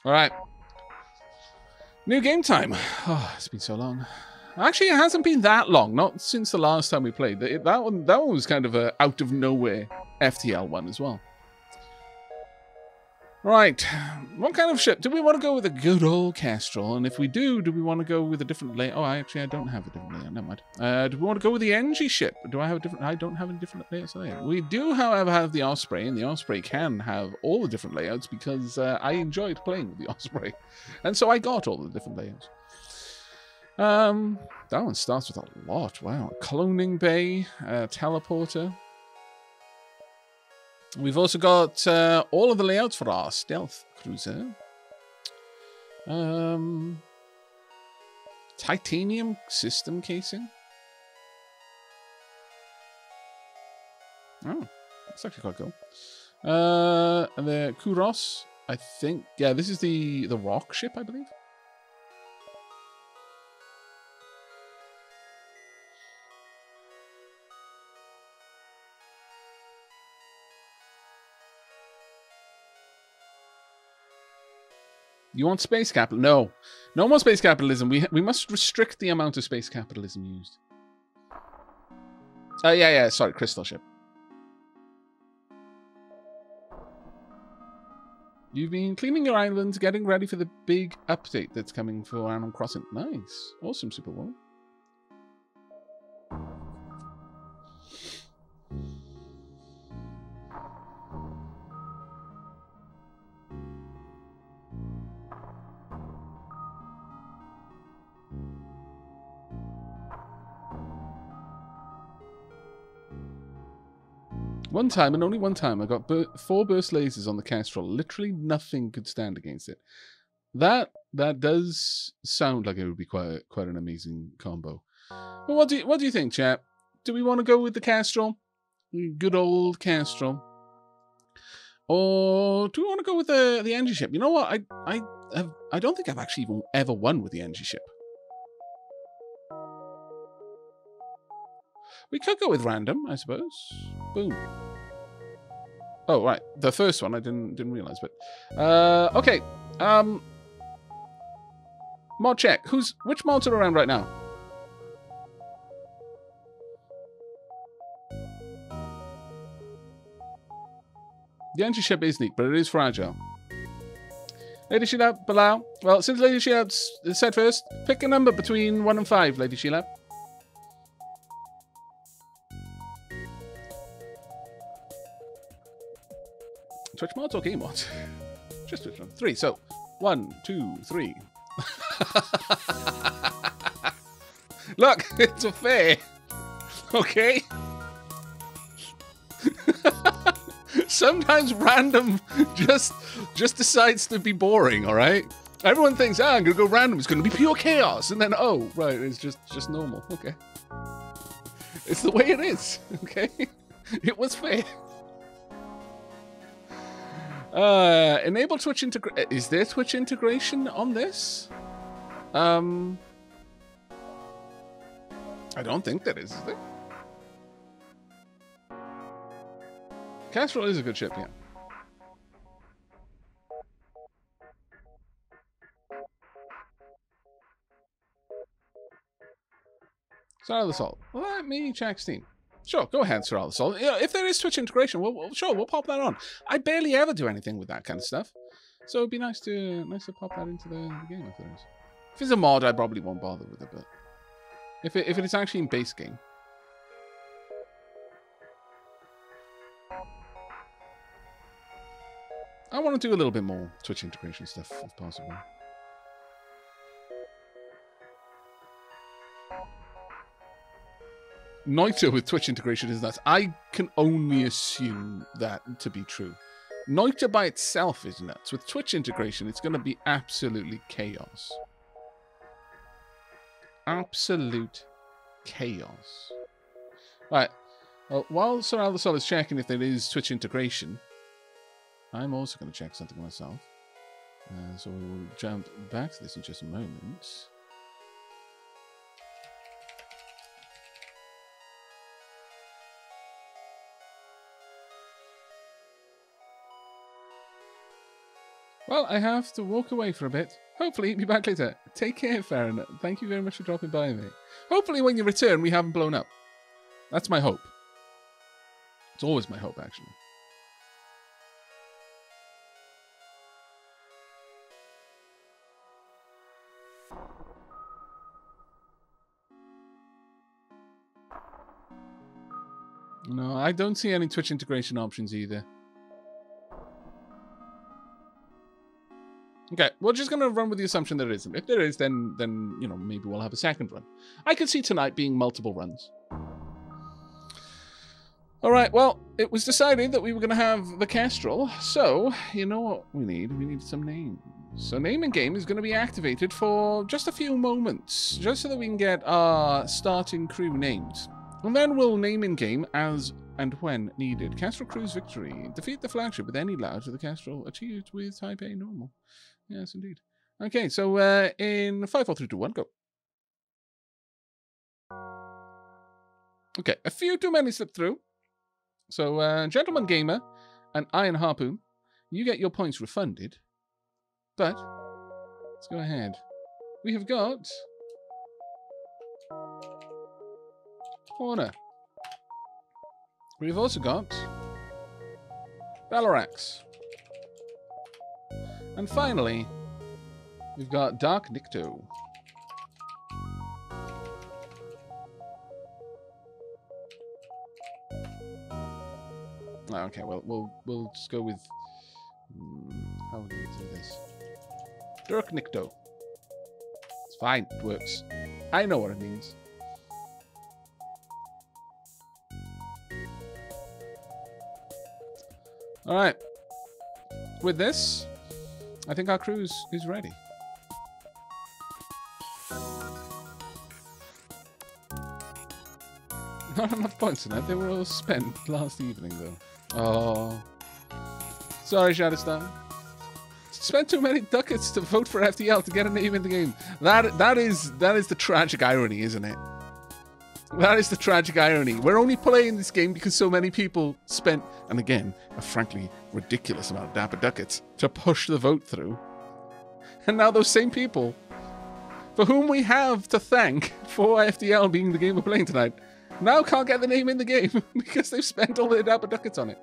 All right. New game time. Oh, it's been so long. Actually, it hasn't been that long. Not since the last time we played. That one was kind of a out of nowhere FTL one as well. Right. What kind of ship? Do we want to go with a good old Castrol? And if we do we want to go with a different layout? Oh, I don't have a different layout. Never mind. Do we want to go with the NG ship? Do I have a different? I don't have any different layouts there. We do, however, have the Osprey, and the Osprey can have all the different layouts because I enjoyed playing with the Osprey. And so I got all the different layouts. That one starts with a lot. Wow. Cloning bay, teleporter. We've also got all of the layouts for our stealth cruiser. Titanium system casing. Oh, that's actually quite cool. And the Kuros, I think. Yeah, this is the rock ship, I believe. You want space capital? No. No more space capitalism. We must restrict the amount of space capitalism used. Yeah. Sorry, crystal ship. You've been cleaning your islands, getting ready for the big update that's coming for Animal Crossing. Nice. Awesome, Superwoman. One time, and only one time, I got 4 burst lasers on the Castrol. Literally nothing could stand against it. That does sound like it would be quite an amazing combo. But what do you think, chap? Do we want to go with the Castrol? Good old Castrol. Or do we want to go with the NG ship? You know what? I don't think I've actually even ever won with the NG ship. We could go with random, I suppose. Boom. Oh, right. The first one I didn't realize, but okay. Mod check. Which mods are around right now? The NG ship is neat, but it is fragile. Lady Sheila, Bilal. Well, since Lady Sheila said first, pick a number between 1 and 5, Lady Sheila. Twitch mods or game mods? Just Twitch mods. 3. So, 1, 2, 3. Look, it's a fair. Okay. Sometimes random just decides to be boring, all right? Everyone thinks, I'm going to go random. It's going to be pure chaos. And then, oh, right, it's just normal. Okay. It's the way it is, okay? It was fair. Enable Twitch integration. Is there Twitch integration on this? I don't think there is there? Castrol is a good ship, yeah. Sir Althasol, let me check Steam. Sure, go ahead, Sir Althasol. Yeah, if there is Twitch integration, we'll pop that on. I barely ever do anything with that kind of stuff, so it'd be nice to pop that into the game if there is. If it's a mod, I probably won't bother with it, but if it is actually in base game. I want to do a little bit more Twitch integration stuff if possible. Noita with Twitch integration is nuts. I can only assume that to be true. Noita by itself is nuts. With Twitch integration, it's going to be absolutely chaos. Absolute chaos. Right. Well, while Sir Althasol is checking if there is Twitch integration, I'm also going to check something myself. So we will jump back to this in just a moment. Well, I have to walk away for a bit. Hopefully, be back later. Take care, Farron. Thank you very much for dropping by me. Hopefully, when you return, we haven't blown up. That's my hope. It's always my hope, actually. No, I don't see any Twitch integration options either. Okay, we're just going to run with the assumption there isn't. If there is, then you know, maybe we'll have a second run. I could see tonight being multiple runs. All right, well, it was decided that we were going to have the Kestrel, so you know what we need? We need some names. So name and game is going to be activated for just a few moments, just so that we can get our starting crew named. And then we'll name in game as and when needed. Kestrel Crew's victory. Defeat the flagship with any loud of the Kestrel achieved with type A normal. Yes, indeed. Okay, so in 5, 4, 3, 2, 1, go. Okay, a few too many slipped through. So, Gentleman Gamer and Iron Harpoon, you get your points refunded. But, let's go ahead. We have got Horner. We've also got Valorax. And finally, we've got Dark Nikto. Okay, well, we'll just go with how are we going to do this? Dark Nikto. It's fine. It works. I know what it means. All right. With this, I think our cruise is ready. Not enough points tonight. They were all spent last evening, though. Oh. Sorry, Shadowstar. Spent too many ducats to vote for FTL to get a name in the game. That is the tragic irony, isn't it? That is the tragic irony. We're only playing this game because so many people spent, and again, a frankly ridiculous amount of dapper ducats to push the vote through. And now those same people, for whom we have to thank for FTL being the game we're playing tonight, now can't get the name in the game because they've spent all their dapper ducats on it.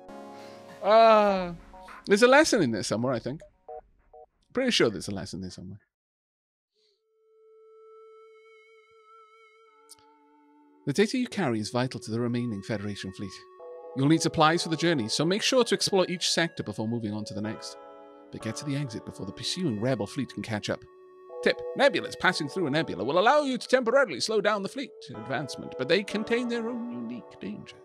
There's a lesson in there somewhere, I think. Pretty sure there's a lesson there somewhere. The data you carry is vital to the remaining Federation fleet. You'll need supplies for the journey, so make sure to explore each sector before moving on to the next. But get to the exit before the pursuing rebel fleet can catch up. Tip: nebulas passing through a nebula will allow you to temporarily slow down the fleet advancement, but they contain their own unique dangers.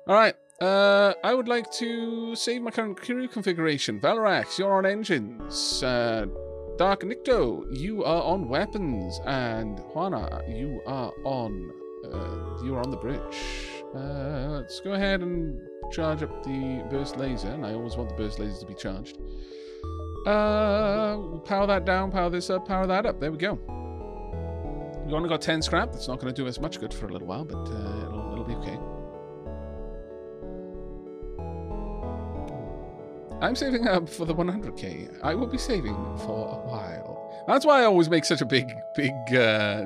Alright, I would like to save my current crew configuration. Valorax, you're on engines. Dark Nikto, you are on weapons. And Juana, you are on the bridge. Let's go ahead and charge up the burst laser, and I always want the burst laser to be charged. Power that down, power this up, power that up. There we go. We've only got 10 scrap. That's not going to do us much good for a little while, but it'll be okay. I'm saving up for the 100k. I will be saving for a while. That's why I always make such a big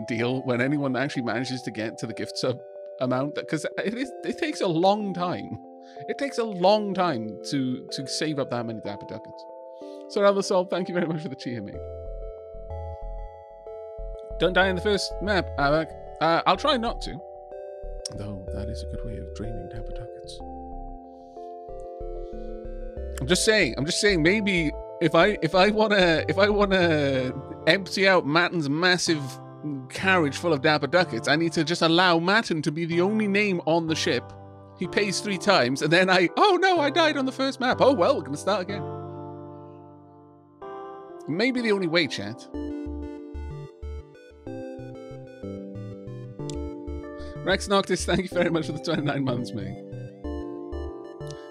deal when anyone actually manages to get to the gift sub amount, because it takes a long time. It takes a long time to save up that many dapper ducats. So Elder Soul, thank you very much for the cheer, mate. Don't die in the first map, Aavak. I'll try not to. Though that is a good way of draining dapper ducats. I'm just saying, maybe if I wanna empty out Matten's massive carriage full of dapper ducats, I need to just allow Matten to be the only name on the ship. He pays 3 times, and then oh no, I died on the first map. Oh well, we're gonna start again. Maybe the only way, chat. Rex Noctis, thank you very much for the 29 months, mate.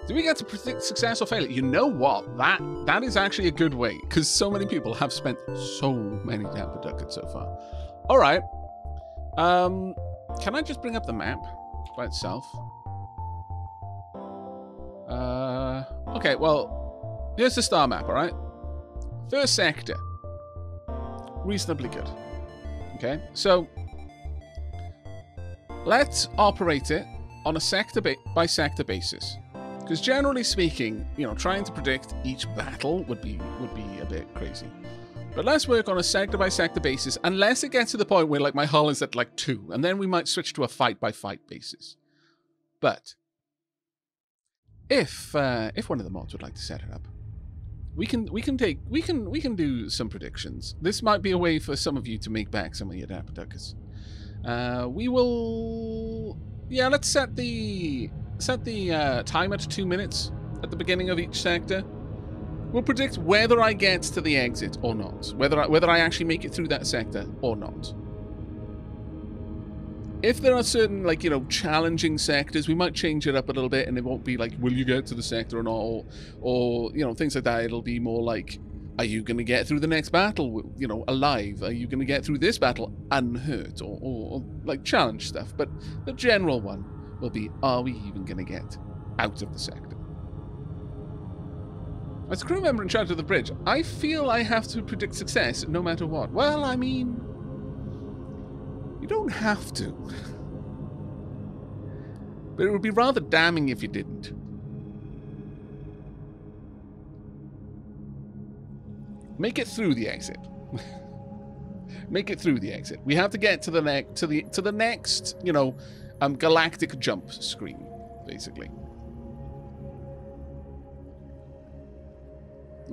Do we get to predict success or failure? You know what? That is actually a good way, because so many people have spent so many dapper ducats so far. All right. Can I just bring up the map by itself? Okay, well, here's the star map, all right? First sector. Reasonably good. Okay, so let's operate it on a sector by sector basis. Because generally speaking, you know, trying to predict each battle would be a bit crazy. But let's work on a sector by sector basis, unless it gets to the point where like my hull is at like 2, and then we might switch to a fight by fight basis. But if one of the mods would like to set it up, we can do some predictions. This might be a way for some of you to make back some of your dapper duckers. We will, yeah, let's set the time at 2 minutes at the beginning of each sector. We'll predict whether I get to the exit or not, whether I actually make it through that sector or not. If there are certain, like, you know, challenging sectors, we might change it up a little bit, and it won't be like, will you get to the sector or not, or you know, things like that. It'll be more like, are you going to get through the next battle, you know, alive? Are you going to get through this battle unhurt, or like challenge stuff? But the general one will be, are we even going to get out of the sector? As a crew member in charge of the bridge, I feel I have to predict success no matter what. Well, I mean, you don't have to. But it would be rather damning if you didn't. Make it through the exit. Make it through the exit. We have to get to the next, you know, galactic jump screen, basically.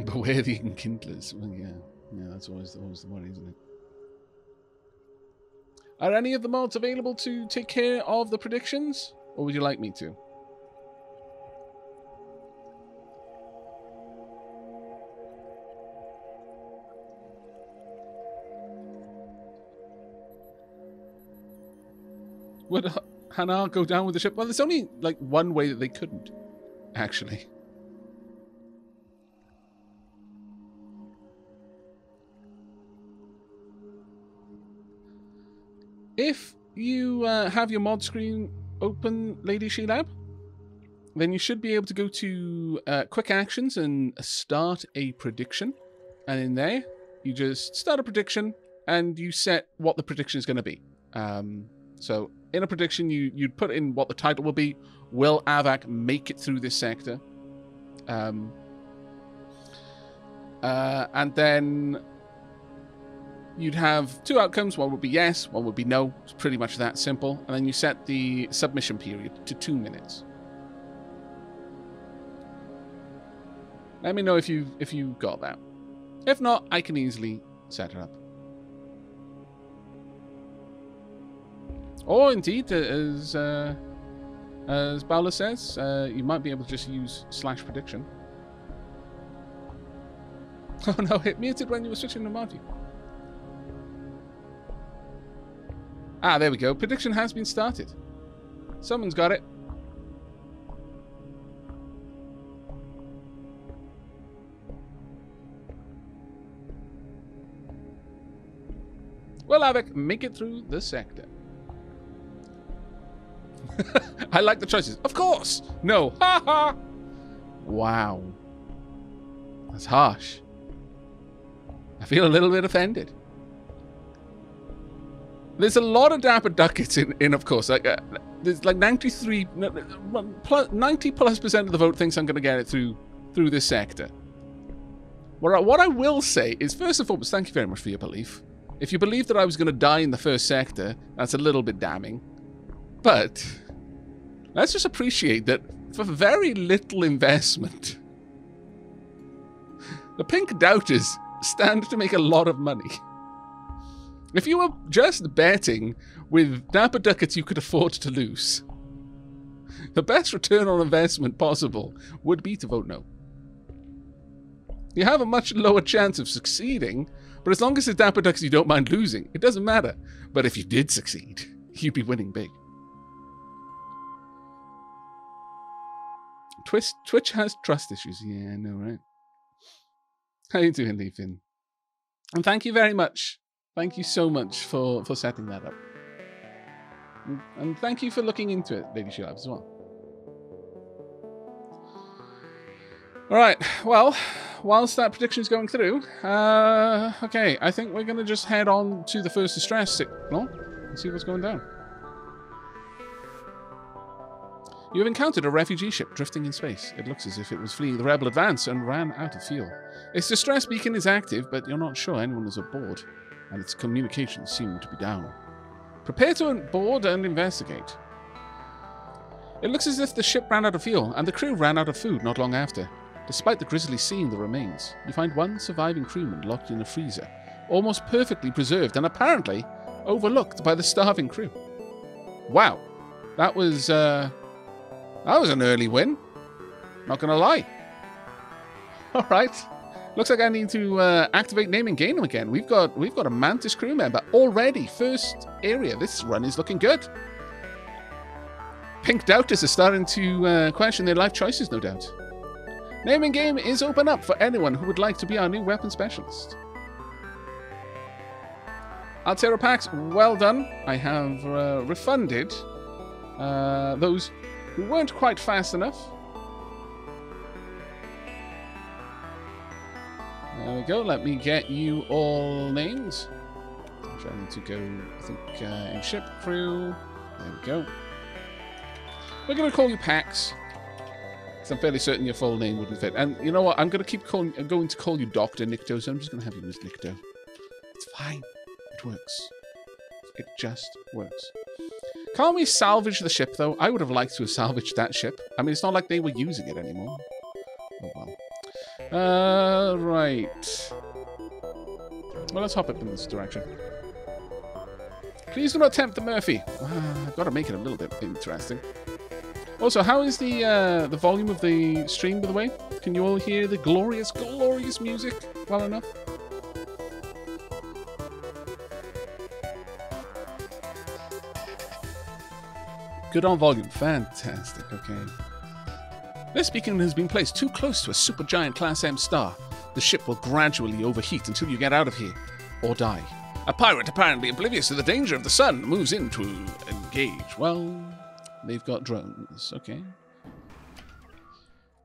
Beware the enkindlers. Well, yeah, that's always the worry, isn't it? Are any of the mods available to take care of the predictions, or would you like me to? Would Hanar go down with the ship? Well, there's only like one way that they couldn't, actually. If you have your mod screen open, Lady Sheelab, then you should be able to go to quick actions and start a prediction. And in there, you just start a prediction and you set what the prediction is going to be. So in a prediction, you'd put in what the title will be. Will Aavak make it through this sector? And then you'd have 2 outcomes. One would be yes, one would be no. It's pretty much that simple. And then you set the submission period to 2 minutes. Let me know if you got that. If not, I can easily set it up. Or indeed, as Bowler says, you might be able to just use /prediction. Oh no, it muted when you were switching to Marty. Ah, there we go. Prediction has been started. Someone's got it. Will Aavak make it through the sector? I like the choices. Of course! No. Ha ha! Wow. That's harsh. I feel a little bit offended. There's a lot of dapper ducats in of course. Like, there's like 90+% of the vote thinks I'm going to get it through this sector. What I will say is, first and foremost, thank you very much for your belief. If you believed that I was going to die in the first sector, that's a little bit damning. But let's just appreciate that for very little investment, the Pink Doubters stand to make a lot of money. If you were just betting with dapper ducats you could afford to lose, the best return on investment possible would be to vote no. You have a much lower chance of succeeding, but as long as it's dapper ducats you don't mind losing, it doesn't matter. But if you did succeed, you'd be winning big. Twitch has trust issues. Yeah, I know, right? How you doing, Leafin? And thank you very much. Thank you so much for setting that up. And thank you for looking into it, Lady Sheelab, as well. Alright, well, whilst that prediction is going through, okay, I think we're going to just head on to the first distress signal and see what's going down. You have encountered a refugee ship drifting in space. It looks as if it was fleeing the rebel advance and ran out of fuel. Its distress beacon is active, but you're not sure anyone is aboard, and its communications seem to be down. Prepare to board and investigate. It looks as if the ship ran out of fuel, and the crew ran out of food not long after. Despite the Grizzlies seeing the remains, you find one surviving crewman locked in a freezer, almost perfectly preserved and apparently overlooked by the starving crew. Wow, that was an early win. Not gonna lie. All right, looks like I need to activate name and game again. We've got a Mantis crew member already. First area. This run is looking good. Pink Doubters are starting to question their life choices, no doubt. Name and game is open up for anyone who would like to be our new weapon specialist. Altera Pax, well done. I have refunded those who weren't quite fast enough. There we go. Let me get you all names. Actually, I need to go, I think, in ship crew. There we go. We're going to call you Pax. I'm fairly certain your full name wouldn't fit. And you know what? I'm going to call you Dr. Nikto, so I'm just going to have you as Nikto. It's fine. It works. It just works. Can't we salvage the ship, though? I would have liked to have salvaged that ship. I mean, it's not like they were using it anymore. Oh, well. Right. Well, let's hop up in this direction. Please do not tempt the Murphy. I've got to make it a little bit interesting. Also, how is the volume of the stream, by the way? Can you all hear the glorious, glorious music well enough? Good on volume. Fantastic. Okay. This beacon has been placed too close to a supergiant Class M star. The ship will gradually overheat until you get out of here, or die. A pirate, apparently oblivious to the danger of the sun, moves in to engage. Well, they've got drones. Okay.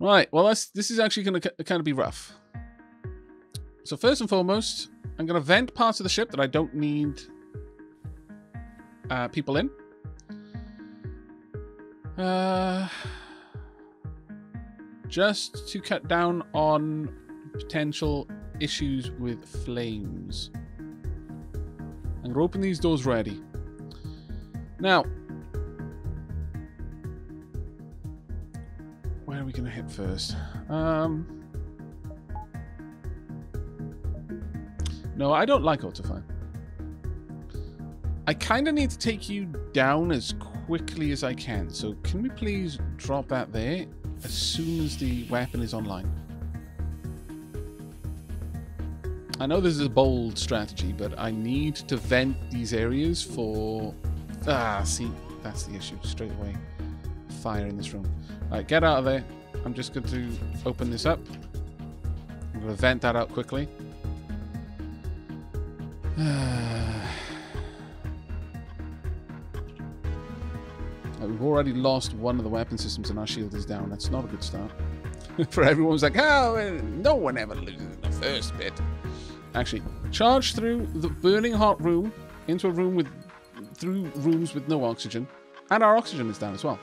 Right. Well, this is actually going to kind of be rough. So first and foremost, I'm going to vent parts of the ship that I don't need people in. Just to cut down on potential issues with flames. I'm going to open these doors ready. Now, where are we going to hit first? No, I don't like autofire. I kind of need to take you down as quickly as I can. So can we please drop that there as soon as the weapon is online? I know this is a bold strategy, but I need to vent these areas for... see, that's the issue. Straight away. Fire in this room. Alright, get out of there. I'm just going to open this up. I'm going to vent that out quickly. We've already lost one of the weapon systems and our shield is down. That's not a good start. For everyone who's like, oh, no one ever loses in the first bit. Actually, charge through the burning hot room into a room through rooms with no oxygen. And our oxygen is down as well.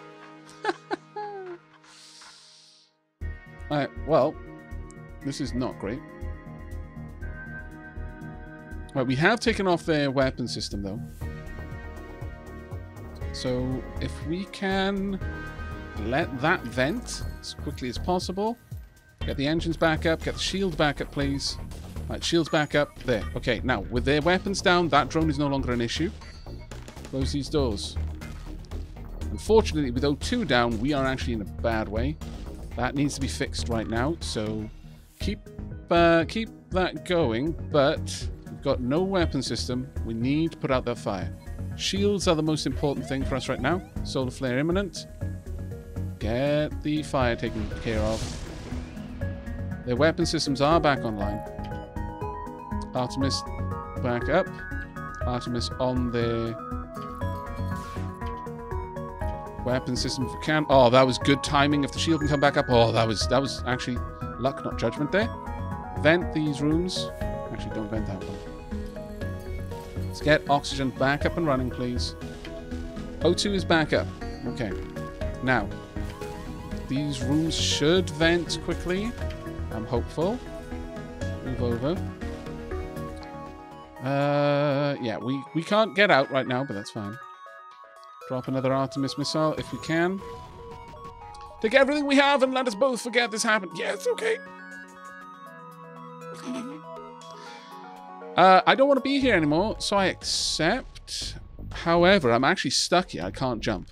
Alright, well, this is not great. Right, we have taken off their weapon system, though. So, if we can let that vent as quickly as possible. Get the engines back up. Get the shield back up, please. Right, shields back up. There. Okay, now, with their weapons down, that drone is no longer an issue. Close these doors. Unfortunately, with O2 down, we are actually in a bad way. That needs to be fixed right now, so keep that going, but we've got no weapon system. We need to put out that fire. Shields are the most important thing for us right now. Solar flare imminent. Get the fire taken care of. Their weapon systems are back online. Artemis back up. Artemis on their weapon system if we can. Oh, that was good timing. If the shield can come back up. Oh, that was actually Luck, not judgment there. Vent these rooms. Actually, don't vent that one. Let's get oxygen back up and running, please. O2 is back up. Okay. Now, these rooms should vent quickly. I'm hopeful. Move over. Yeah, we can't get out right now, but that's fine. Drop another Artemis missile if we can. Take everything we have and let us both forget this happened. Yes, okay. I don't want to be here anymore, so I accept. However, I'm actually stuck here. I can't jump.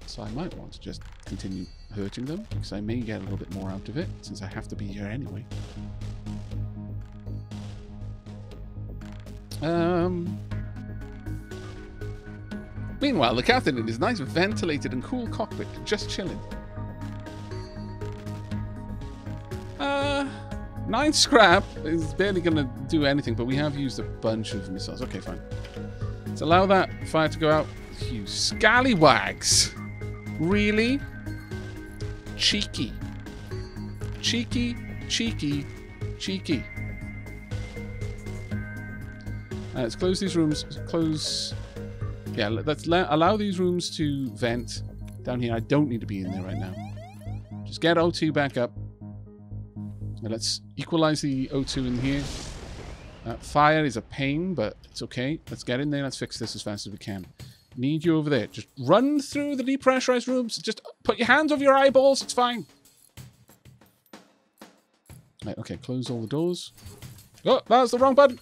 So I might want to just continue hurting them, because I may get a little bit more out of it, since I have to be here anyway. Meanwhile, the captain in his nice ventilated and cool cockpit, just chilling. 9 scrap is barely going to do anything, but we have used a bunch of missiles. Okay, fine. Let's allow that fire to go out. You scallywags. Really? Cheeky. Cheeky, cheeky, cheeky. Let's close these rooms. Close. Yeah, let's allow these rooms to vent down here. I don't need to be in there right now. Just get O2 back up. And let's equalize the O2 in here. Fire is a pain, but it's okay. Let's get in there. Let's fix this as fast as we can. Need you over there. Just run through the depressurized rooms. Just put your hands over your eyeballs. It's fine. Right, okay, close all the doors. Oh, that was the wrong button.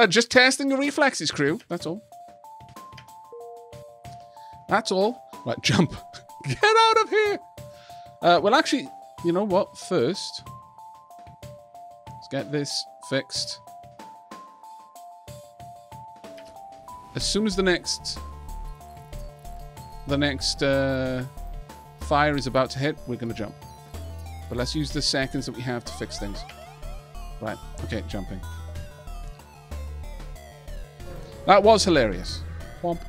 Just testing the reflexes, crew. That's all. That's all. Right, jump. Get out of here. Well, actually, you know what? First, let's get this fixed. As soon as the next fire is about to hit, we're going to jump. But let's use the seconds that we have to fix things. Right. Okay, jumping. That was hilarious. Womp.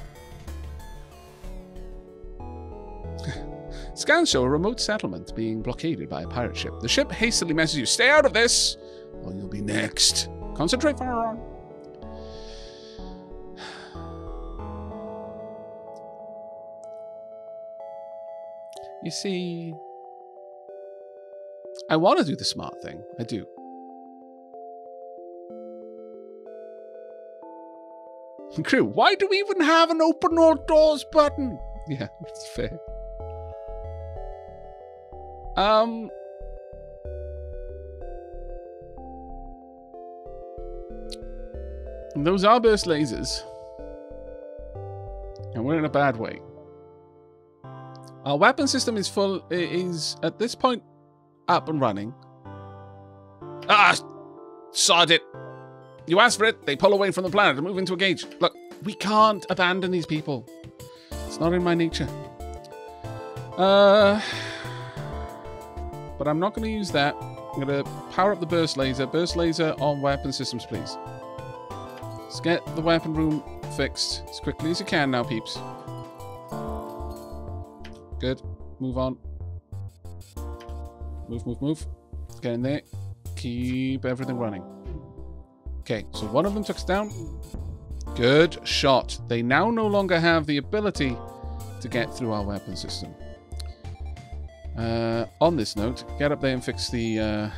Scans show a remote settlement being blockaded by a pirate ship. The ship hastily messages you, stay out of this, or you'll be next. Concentrate fire on. You see, I want to do the smart thing. I do. Crew, why do we even have an open all doors button? Yeah, that's fair. Those are burst lasers. And we're in a bad way. Our weapon system is at this point up and running. Ah, sod it. You asked for it, they pull away from the planet and move into a gauge. Look, we can't abandon these people. It's not in my nature. But I'm not going to use that. I'm going to power up the burst laser. Burst laser on weapon systems, please. Let's get the weapon room fixed as quickly as you can now, peeps. Good. Move on. Move, move, move. Get in there. Keep everything running. Okay, so one of them took us down. Good shot. They now no longer have the ability to get through our weapon system. On this note, get up there and fix the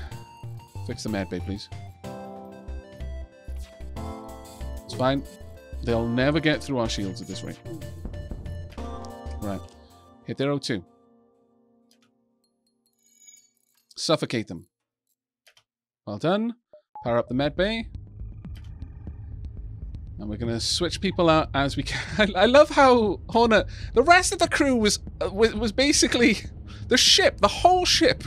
med bay, please. It's fine. They'll never get through our shields at this rate. Right. Hit their O2. Suffocate them. Well done. Power up the med bay. And we're going to switch people out as we can. I love how Horner... The rest of the crew was basically... The ship, the whole ship,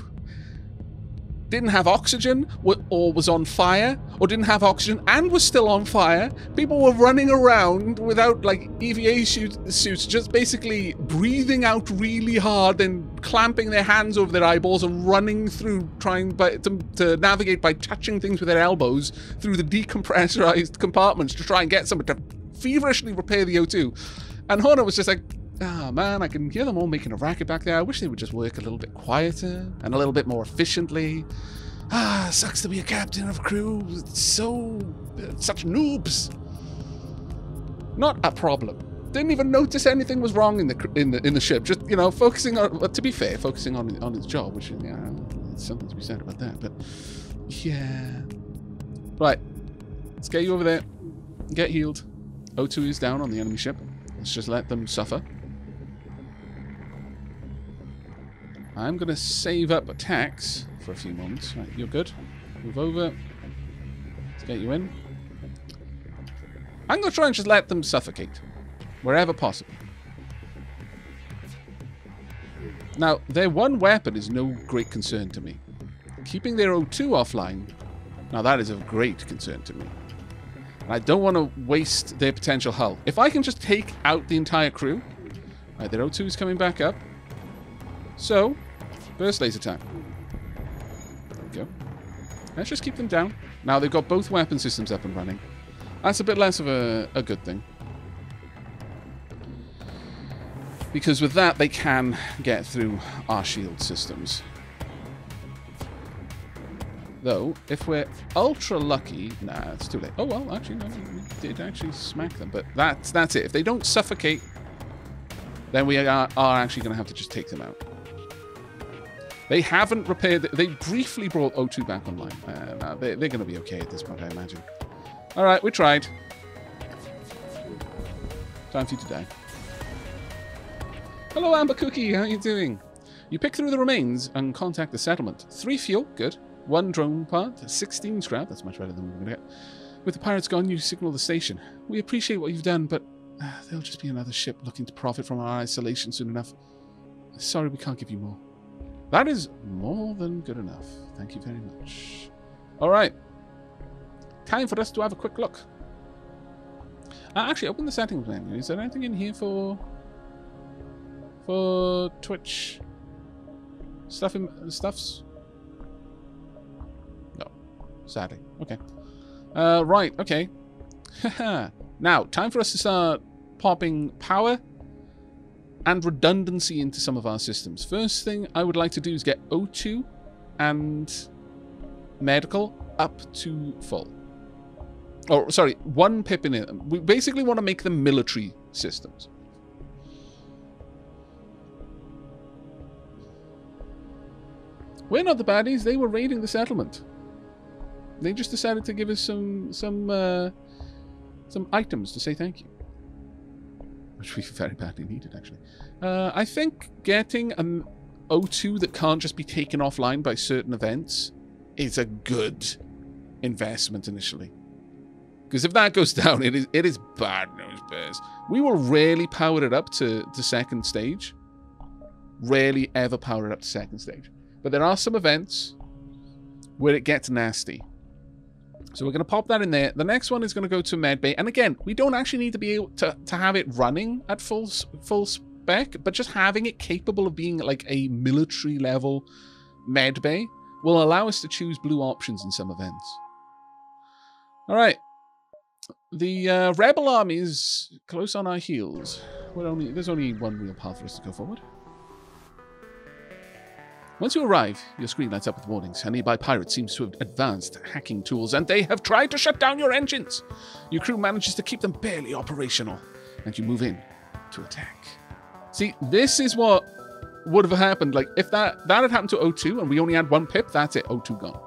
didn't have oxygen, or was on fire, or didn't have oxygen and was still on fire. People were running around without, like, EVA suits, just basically breathing out really hard and clamping their hands over their eyeballs and running through, trying to navigate by touching things with their elbows through the decompressurized compartments to try and get someone to feverishly repair the O2. And Horner was just like, ah, man, I can hear them all making a racket back there. I wish they would just work a little bit quieter and a little bit more efficiently. Ah, sucks to be a captain of crew. So... such noobs. Not a problem. Didn't even notice anything was wrong in the ship. Just, you know, focusing on... to be fair, focusing on his job, which is, yeah, there's something to be said about that, but... yeah. Right. Let's get you over there. Get healed. O2 is down on the enemy ship. Let's just let them suffer. I'm going to save up attacks for a few moments. Right, you're good. Move over. Let's get you in. I'm going to try and just let them suffocate. Wherever possible. Now, their one weapon is no great concern to me. Keeping their O2 offline, now that is of great concern to me. And I don't want to waste their potential hull. If I can just take out the entire crew... Right, their O2 is coming back up. So... burst laser time. There we go. Let's just keep them down. Now they've got both weapon systems up and running. That's a bit less of a good thing. Because with that, they can get through our shield systems. Though, if we're ultra lucky... Nah, it's too late. Oh, well, actually, no, we did actually smack them. But that's it. If they don't suffocate, then we are actually going to have to just take them out. They haven't repaired... They briefly brought O2 back online. No, they're going to be okay at this point, I imagine. Alright, we tried. Time for you to die. Hello, Amber Cookie. How are you doing? You pick through the remains and contact the settlement. 3 fuel. Good. 1 drone part. 16 scrap. That's much better than we were going to get. With the pirates gone, you signal the station. We appreciate what you've done, but there'll just be another ship looking to profit from our isolation soon enough. Sorry, we can't give you more. That is more than good enough. Thank you very much. Alright. Time for us to have a quick look. Actually, open the settings menu. Is there anything in here for Twitch stuffs? No. Sadly. Okay. Right, okay. Now, time for us to start popping power and redundancy into some of our systems. First thing I would like to do is get O2 and medical up to full. Oh, sorry, 1 pip in it. We basically want to make them military systems. We're not the baddies. They were raiding the settlement. They just decided to give us some items to say thank you. Which we very badly needed, actually. I think getting an O2 that can't just be taken offline by certain events is a good investment initially. Because if that goes down, it is bad news bears. We will rarely power it up to second stage. Rarely ever power it up to second stage. But there are some events where it gets nasty. So we're going to pop that in there. The next one is going to go to medbay. And again, we don't actually need to be able to have it running at full spec, but just having it capable of being like a military level medbay will allow us to choose blue options in some events. All right. The rebel army is close on our heels. There's only one real path for us to go forward. Once you arrive, your screen lights up with warnings. A nearby pirate seems to have advanced hacking tools, and they have tried to shut down your engines. Your crew manages to keep them barely operational, and you move in to attack. See, this is what would have happened. Like, if that had happened to O2, and we only had 1 pip, that's it. O2 gone.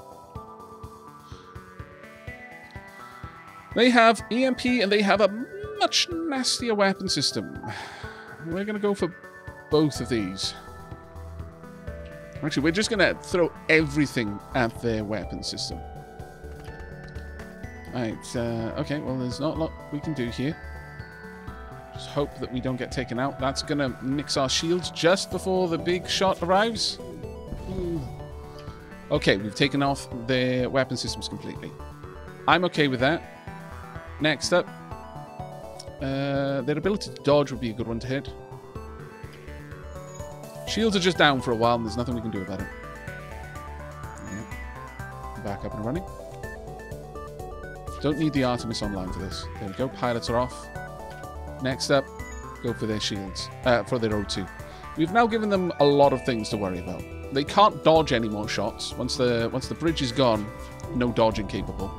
They have EMP, and they have a much nastier weapon system. We're going to go for both of these. Actually, we're just going to throw everything at their weapon system. Right, okay, well, there's not a lot we can do here. Just hope that we don't get taken out. That's going to mix our shields just before the big shot arrives. Ooh. Okay, we've taken off their weapon systems completely. I'm okay with that. Next up, their ability to dodge would be a good one to hit. Shields are just down for a while, and there's nothing we can do about it. Yeah. Back up and running. Don't need the Artemis online for this. There we go. Pilots are off. Next up, go for their shields. For their O2. We've now given them a lot of things to worry about. They can't dodge any more shots. Once the bridge is gone, no dodging capable.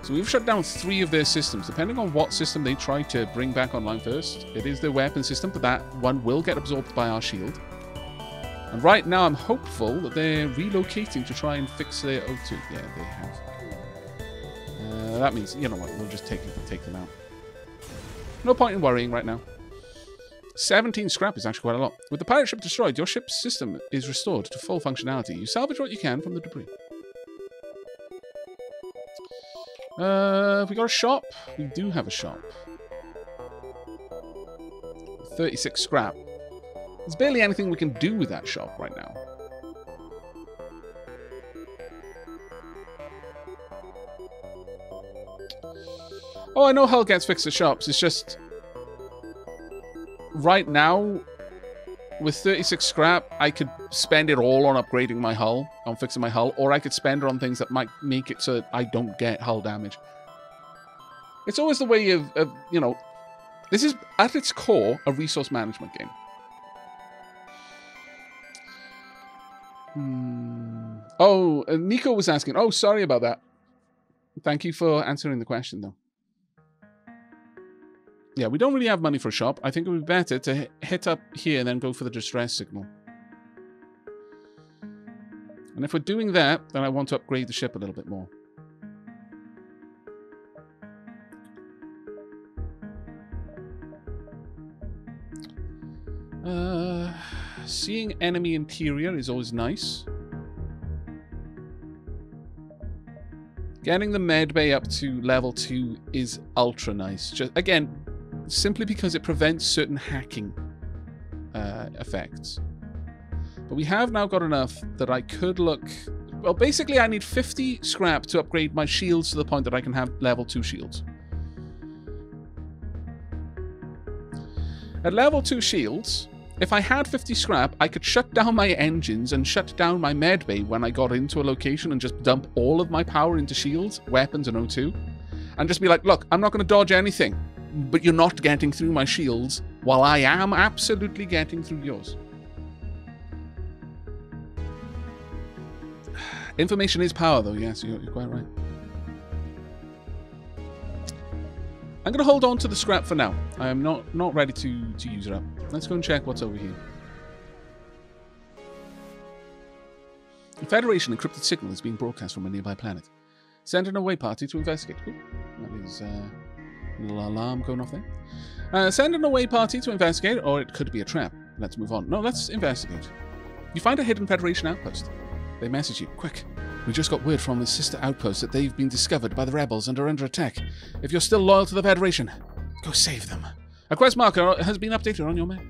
So we've shut down 3 of their systems. Depending on what system they try to bring back online first, it is their weapon system, but that one will get absorbed by our shield. And right now I'm hopeful that they're relocating to try and fix their O2. Yeah, they have. That means, you know what, we'll just take them out. No point in worrying right now. 17 scrap is actually quite a lot. With the pirate ship destroyed, your ship's system is restored to full functionality. You salvage what you can from the debris. Have we got a shop? We do have a shop. 36 scrap. There's barely anything we can do with that shop right now. Oh, I know Hull gets fixed at shops. It's just... right now, with 36 scrap, I could spend it all on upgrading my hull, on fixing my hull, or I could spend it on things that might make it so that I don't get hull damage. It's always the way of you know, this is, at its core, a resource management game. Oh, Nico was asking. Oh, sorry about that. Thank you for answering the question, though. Yeah, we don't really have money for a shop. I think it would be better to hit up here and then go for the distress signal. And if we're doing that, then I want to upgrade the ship a little bit more. Seeing enemy interior is always nice. Getting the med bay up to level 2 is ultra nice. Just, again, simply because it prevents certain hacking effects. But we have now got enough that I could look... Well, basically I need 50 scrap to upgrade my shields to the point that I can have level 2 shields. At level 2 shields, if I had 50 scrap, I could shut down my engines and shut down my med bay when I got into a location and just dump all of my power into shields, weapons, and O2. And just be like, look, I'm not going to dodge anything, but you're not getting through my shields while I am absolutely getting through yours. Information is power, though. Yes, you're quite right. I'm going to hold on to the scrap for now. I am not ready to use it up. Let's go and check what's over here. A Federation encrypted signal is being broadcast from a nearby planet. Send an away party to investigate. Ooh, that is a little alarm going off there. Send an away party to investigate, or it could be a trap. Let's move on. No, let's investigate. You find a hidden Federation outpost. They message you. Quick. We just got word from the sister outpost that they've been discovered by the rebels and are under attack. If you're still loyal to the Federation, go save them. A quest marker has been updated on your map.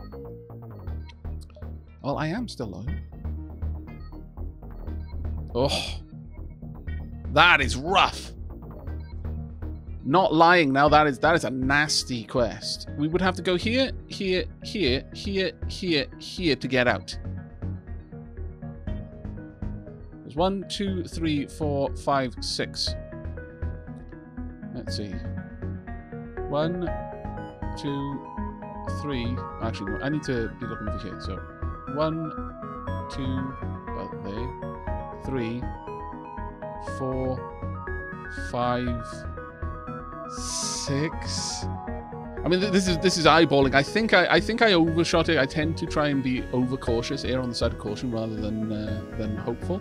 Well, I am still loyal. Oh. That is rough. Not lying now, that is a nasty quest. We would have to go here, here, here, here, here, here to get out. 1, 2, 3, 4, 5, 6. Let's see. 1, 2, 3. Actually, no, I need to be looking over here. So 1, 2, about there. 3, 4, 5, 6. I mean, this is eyeballing. I think I overshot it. I tend to try and be overcautious, err on the side of caution rather than hopeful.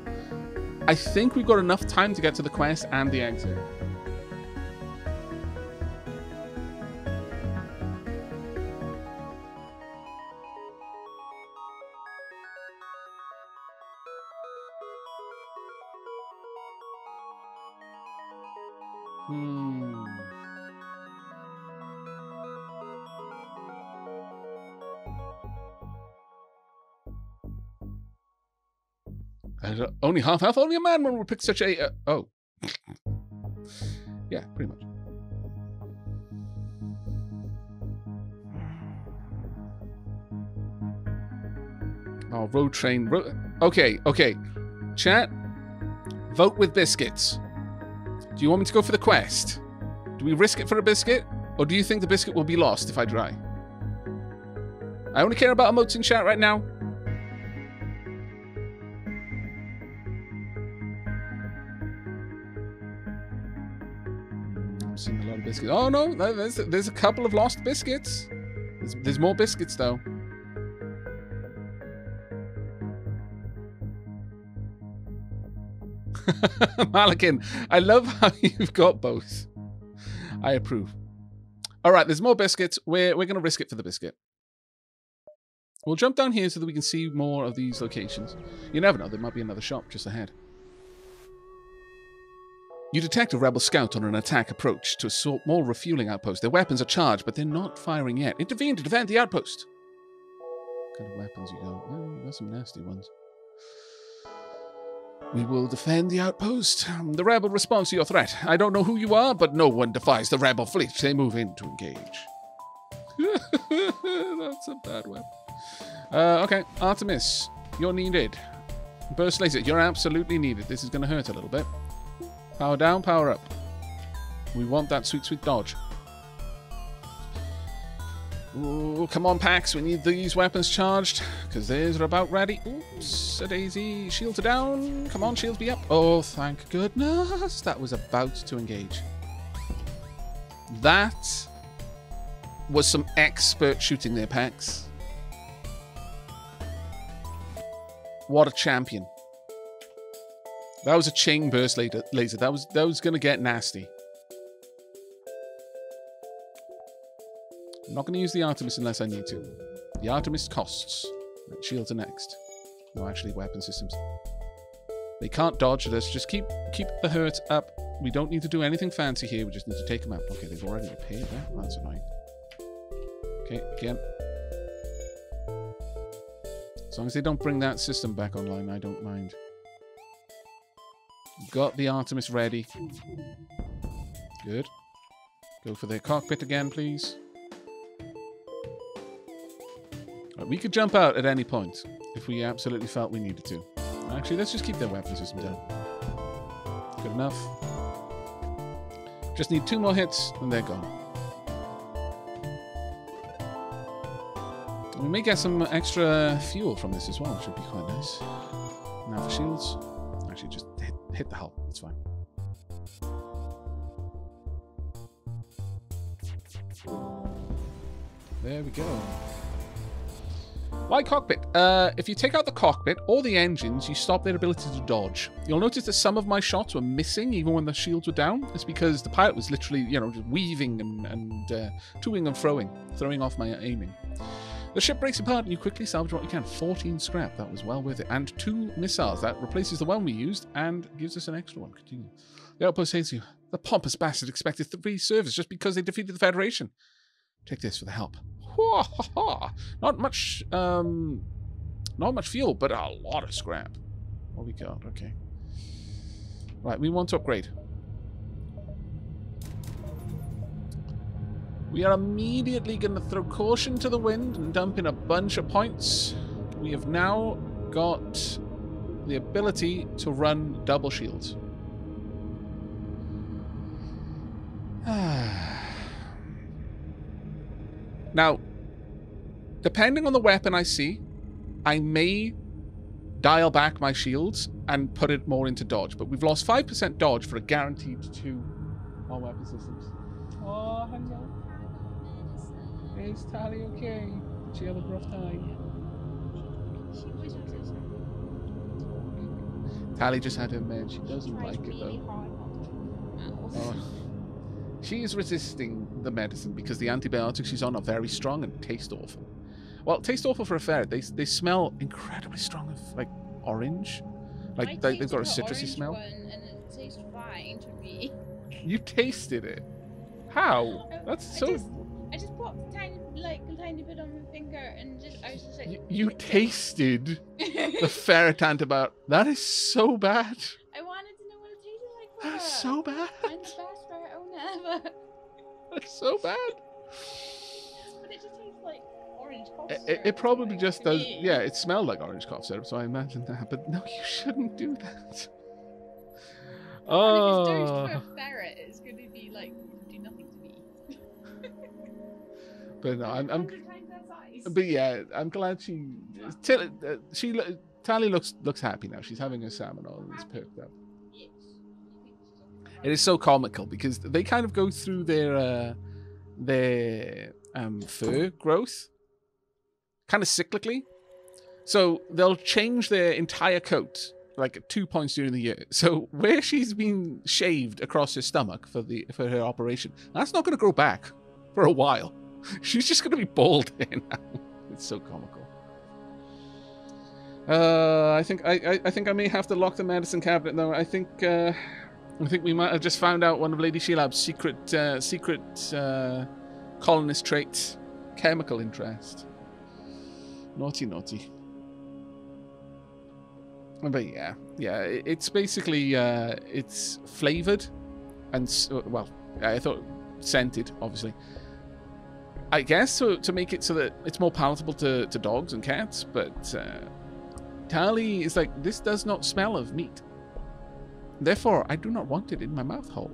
I think we've got enough time to get to the quest and the exit. Only half. Only a madman would pick such a... oh. Yeah, pretty much. Oh, road train. Okay. Chat, vote with biscuits. Do you want me to go for the quest? Do we risk it for a biscuit? Or do you think the biscuit will be lost if I try? I only care about emotes in chat right now. missing a lot of biscuits. Oh no, there's a couple of lost biscuits. There's more biscuits though. Malakin, I love how you've got both. I approve. All right, there's more biscuits. We're going to risk it for the biscuit. We'll jump down here so that we can see more of these locations. You never know, there might be another shop just ahead. You detect a rebel scout on an attack approach to a small refueling outpost. Their weapons are charged, but they're not firing yet. Intervene to defend the outpost. What kind of weapons you got? Oh, you got some nasty ones. We will defend the outpost. The rebel responds to your threat. I don't know who you are, but no one defies the rebel fleet. They move in to engage. That's a bad weapon. Okay, Artemis, you're needed. Burst laser, you're absolutely needed. This is going to hurt a little bit. Power down, power up. We want that sweet, sweet dodge. Ooh, come on, Pax. We need these weapons charged, because they're about ready. Oops, a daisy. Shields are down. Come on, shields be up. Oh, thank goodness. That was about to engage. That was some expert shooting there, Pax. What a champion. That was a chain burst laser. That was going to get nasty. I'm not going to use the Artemis unless I need to. The Artemis costs. Shields are next. No, actually, weapon systems. They can't dodge. Let's just keep the hurt up. We don't need to do anything fancy here. We just need to take them out. Okay, they've already repaired that. That's annoying. Okay, again. As long as they don't bring that system back online, I don't mind. Got the Artemis ready. Good. Go for their cockpit again, please. Right, we could jump out at any point if we absolutely felt we needed to. Actually, let's just keep their weapon system down. Good enough. Just need 2 more hits and they're gone. We may get some extra fuel from this as well, which would be quite nice. Now for shields. Actually, just hit the hull. It's fine. There we go. Why cockpit? If you take out the cockpit or the engines, you stop their ability to dodge. You'll notice that some of my shots were missing even when the shields were down. It's because the pilot was literally, you know, just weaving and toing and froing, throwing off my aiming. The ship breaks apart and you quickly salvage what you can. 14 scrap. That was well worth it. And 2 missiles. That replaces the one we used and gives us an extra one. Continue. The outpost hates you. The pompous bastard expected 3 servers just because they defeated the Federation. Take this for the help. Not much fuel, but a lot of scrap. What we got? Okay. Right, we want to upgrade. We are immediately going to throw caution to the wind and dump in a bunch of points. We have now got the ability to run double shields. Now, depending on the weapon I see, I may dial back my shields and put it more into dodge. But we've lost 5% dodge for a guaranteed 2 on weapon systems. Oh, hello. Is Tally okay? Did she have a rough time? Tally just had her med. She doesn't like it though. Oh. She is resisting the medicine because the antibiotics she's on are very strong and taste awful. Well, taste awful for a ferret. They smell incredibly strong of like orange. Like they've got a citrusy smell. And it tastes fine to me. You tasted it? How? That's so. I just popped a tiny bit on my finger and I was just like. You tasted the ferret antibiotic. That is so bad. I wanted to know what it tasted like. That's so bad. I'm the best ferret owner ever. That's so bad. But it just tastes like orange cough syrup. It probably just does. Yeah, it smelled like orange cough syrup, so I imagine that. But no, you shouldn't do that. Oh. And if it's dosed for a ferret, it's going to be like do nothing to me. But no, but yeah, I'm glad Tally looks happy now. She's having her salmon all and it's perked up. It is so comical because they kind of go through their fur growth kind of cyclically. So they'll change their entire coat like at 2 points during the year. So where she's been shaved across her stomach for her operation, that's not going to grow back for a while. She's just going to be bald here now. It's so comical. I think I may have to lock the medicine cabinet though. I think we might have just found out one of Lady Shelab's secret colonist traits, chemical interest. Naughty, naughty. But yeah, it's basically it's flavored and well, I thought scented, obviously. I guess to make it so that it's more palatable to dogs and cats, but Tali is like, this does not smell of meat. Therefore, I do not want it in my mouth hole.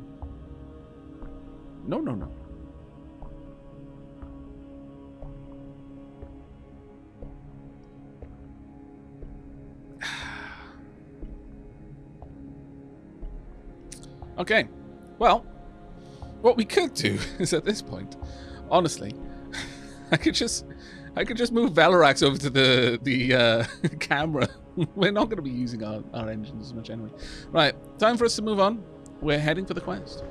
No, no, no. Okay, well, what we could do is at this point, honestly, I could just move Valerax over to the camera. We're not going to be using our engines as much anyway. Right, time for us to move on. We're heading for the quest.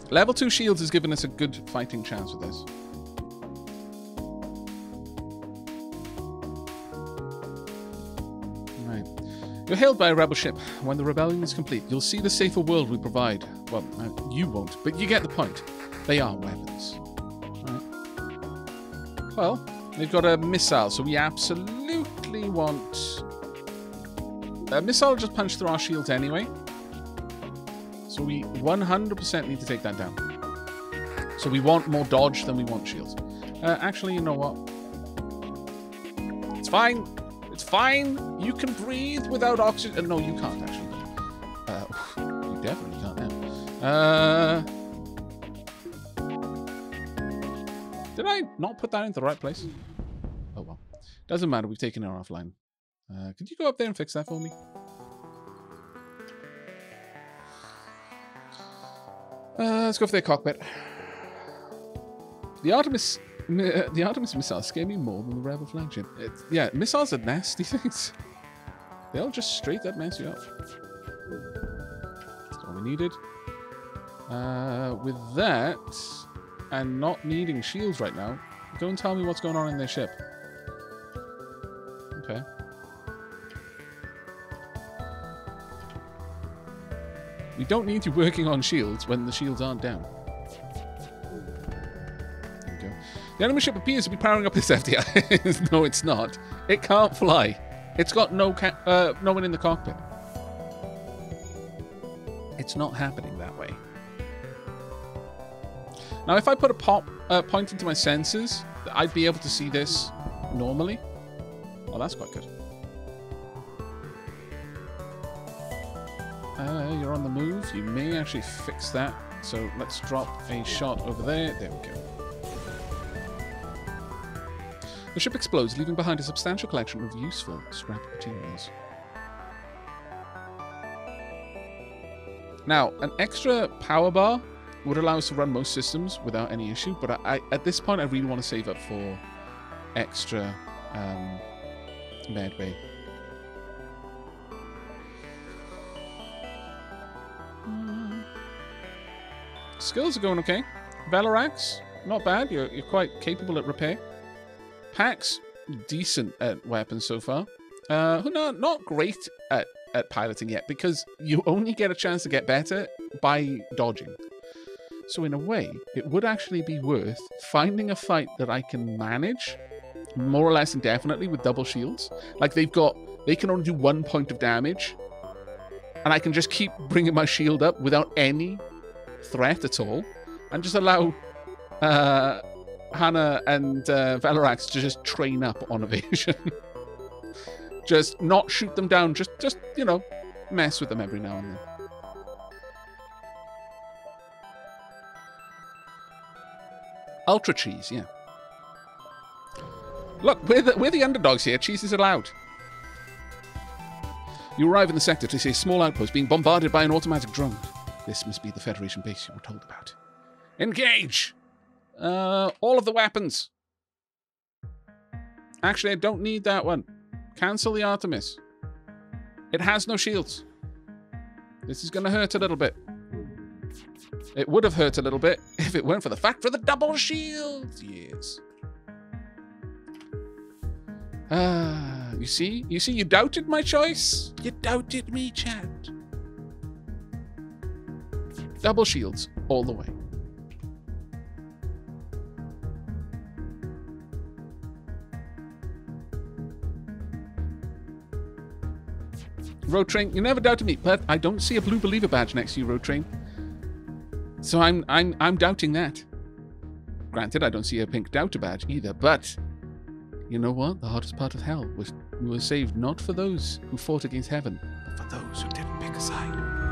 Level 2 shields has given us a good fighting chance with this. Right. You're hailed by a rebel ship. When the rebellion is complete, you'll see the safer world we provide. Well, you won't, but you get the point. They are weapons. Right. Well, we've got a missile, so we absolutely want... A missile will just punch through our shields anyway. So we 100% need to take that down. So we want more dodge than we want shields. Actually, you know what? It's fine. It's fine. You can breathe without oxygen. No, you can't, actually. You definitely can't now. Did I not put that into the right place? Oh, well. Doesn't matter. We've taken her offline. Could you go up there and fix that for me? Let's go for their cockpit. The Artemis missiles scare me more than the Rebel flagship. Yeah, missiles are nasty things. They'll just straight up mess you up. That's all we needed. With that, and not needing shields right now, go and tell me what's going on in their ship. Okay. We don't need you working on shields when the shields aren't down. There we go. The enemy ship appears to be powering up its FDI. No, it's not. It can't fly. It's got no one in the cockpit. It's not happening that way. Now, if I put a point into my sensors, I'd be able to see this normally. Oh, that's quite good. You're on the move. You may actually fix that. So let's drop a shot over there. There we go. The ship explodes, leaving behind a substantial collection of useful scrap materials. Now, an extra power bar would allow us to run most systems without any issue, but at this point I really want to save up for extra med bay. Skills are going okay. Valerax, not bad. You're quite capable at repair. Pax, decent at weapons so far. Not great at piloting yet, because you only get a chance to get better by dodging. So in a way, it would actually be worth finding a fight that I can manage more or less indefinitely with double shields. Like they can only do 1 point of damage, and I can just keep bringing my shield up without any threat at all, and just allow Hannah and Valerax to just train up on evasion. Just not shoot them down, just you know, mess with them every now and then. Ultra cheese, yeah. Look, we're the underdogs here. Cheese is allowed. You arrive in the sector to see a small outpost being bombarded by an automatic drone. This must be the Federation base you were told about. Engage! All of the weapons. Actually, I don't need that one. Cancel the Artemis. It has no shields. This is going to hurt a little bit. It would have hurt a little bit if it weren't for the fact for the double shields. Yes. You see? You see, you doubted my choice? You doubted me, chat. Double shields all the way. Road Train, you never doubted me, but I don't see a blue believer badge next to you, Road Train. So I'm doubting that. Granted, I don't see a pink doubter badge either, but you know what? The hardest part of hell was saved not for those who fought against heaven, but for those who didn't pick a side.